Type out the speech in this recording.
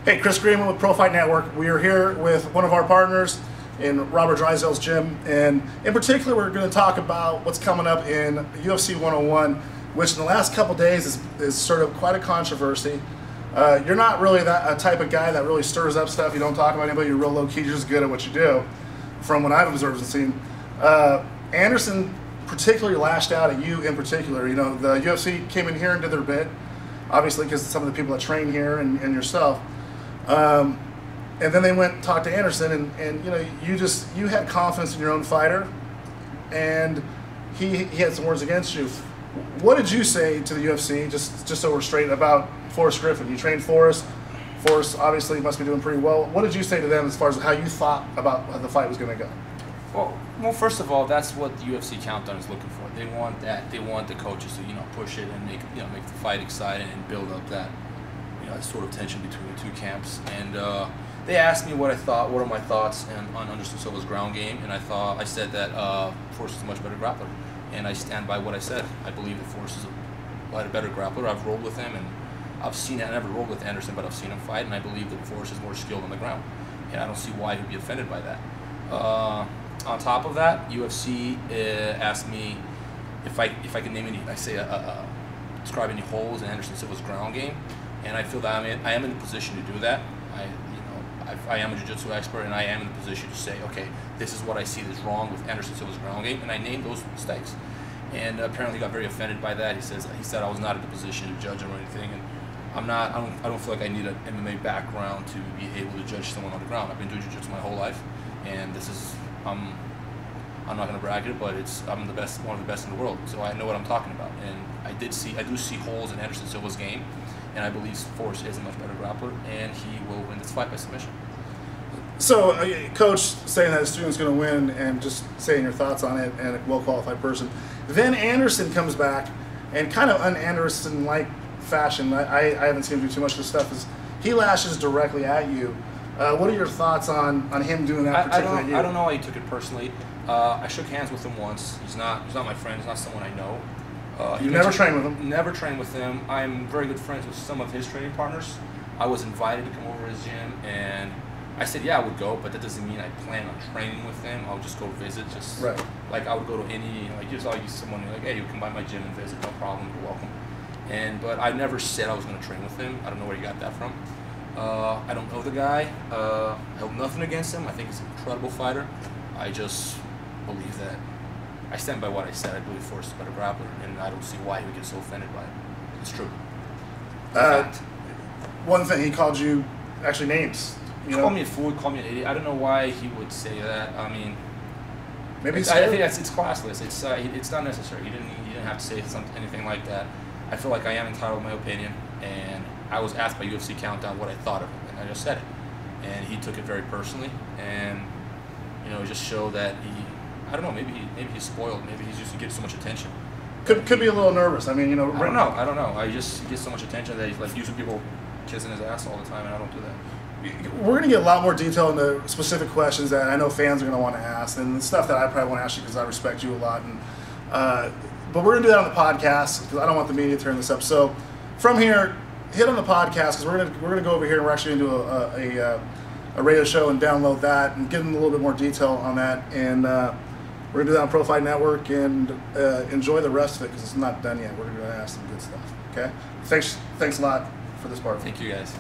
Hey, Chris Greenman with Pro Fight Network. We are here with one of our partners in Robert Drysdale's gym, and in particular we're going to talk about what's coming up in UFC 101, which in the last couple days is sort of quite a controversy. You're not really a type of guy that really stirs up stuff. You don't talk about anybody. You're real low-key. You're just good at what you do, from what I've observed and seen. Anderson particularly lashed out at you in particular. You know, the UFC came in here and did their bit, obviously because some of the people that train here and yourself. And then they went and talked to Anderson, and you know, you had confidence in your own fighter, and he had some words against you. What did you say to the UFC, just so we're straight, about Forrest Griffin? You trained Forrest. Forrest obviously must be doing pretty well. What did you say to them as far as how you thought about how the fight was going to go? Well, first of all, that's what the UFC Countdown is looking for. They want that. They want the coaches to, push it and make the fight exciting and build up that, sort of tension between the two camps. And they asked me what I thought. What are my thoughts on Anderson Silva's ground game? And I said that Forrest is a much better grappler, and I stand by what I said. I believe that Forrest is a better grappler. I've rolled with him, and I've seen it. I never rolled with Anderson, but I've seen him fight, and I believe that Forrest is more skilled on the ground. And I don't see why he'd be offended by that. On top of that, UFC asked me if I could name any, describe any holes in Anderson Silva's ground game, and I feel that I am in a position to do that. I am a jiu-jitsu expert, and I am in a position to say, okay, this is what I see that's wrong with Anderson Silva's ground game, and I named those mistakes. And apparently, he got very offended by that. He said I was not in a position to judge him or anything, and I'm not. I don't feel like I need an MMA background to be able to judge someone on the ground. I've been doing jiu-jitsu my whole life, and this is I'm not going to brag it, but I'm the best, one of the best in the world. So I know what I'm talking about, and I do see holes in Anderson Silva's game, and I believe Forrest is a much better grappler, and he will win this fight by submission. So, Coach saying that his student's going to win, and just saying your thoughts on it, and a well-qualified person. Then Anderson comes back, and kind of un-Anderson-like fashion. I haven't seen him do too much of this stuff. Is he lashes directly at you? What are your thoughts on him doing that particularly? I don't know how he took it personally. I shook hands with him once. He's not my friend. He's not someone I know. You never trained with him? Never trained with him. I'm very good friends with some of his training partners. I was invited to come over to his gym, and I said, yeah, I would go, but that doesn't mean I plan on training with him. I'll just go visit. Just right. Like I would go to any, I'll use someone like, hey, you come by my gym and visit, no problem, you're welcome. But I never said I was going to train with him. I don't know where he got that from. I don't know the guy. I have nothing against him. I think he's an incredible fighter. I just believe that I stand by what I said. I believe Forrest is a better grappler, and I don't see why he would get so offended by it. It's true. One thing, he called you actually names. Call me a fool, call me an idiot. I don't know why he would say that. I mean, maybe I think it's classless. It's not necessary. He didn't have to say anything like that. I feel like I am entitled to my opinion, and I was asked by UFC Countdown what I thought of him, and I just said it. And he took it very personally, and it just showed that I don't know, maybe he's spoiled. Maybe he's used to getting so much attention. Could be a little nervous. I mean, I don't know. I just get so much attention that he's like using people kissing his ass all the time, and I don't do that. We're going to get a lot more detail into specific questions that I know fans are going to want to ask, and stuff that I probably want to ask you because I respect you a lot. And but we're going to do that on the podcast because I don't want the media to turn this up. So from here, hit on the podcast because we're going to go over here and we're actually going to do a radio show and download that and get in a little bit more detail on that. And we're going to do that on Pro Fight Network and enjoy the rest of it because it's not done yet. We're going to ask some good stuff. Okay. Thanks a lot for this part. Thank you guys.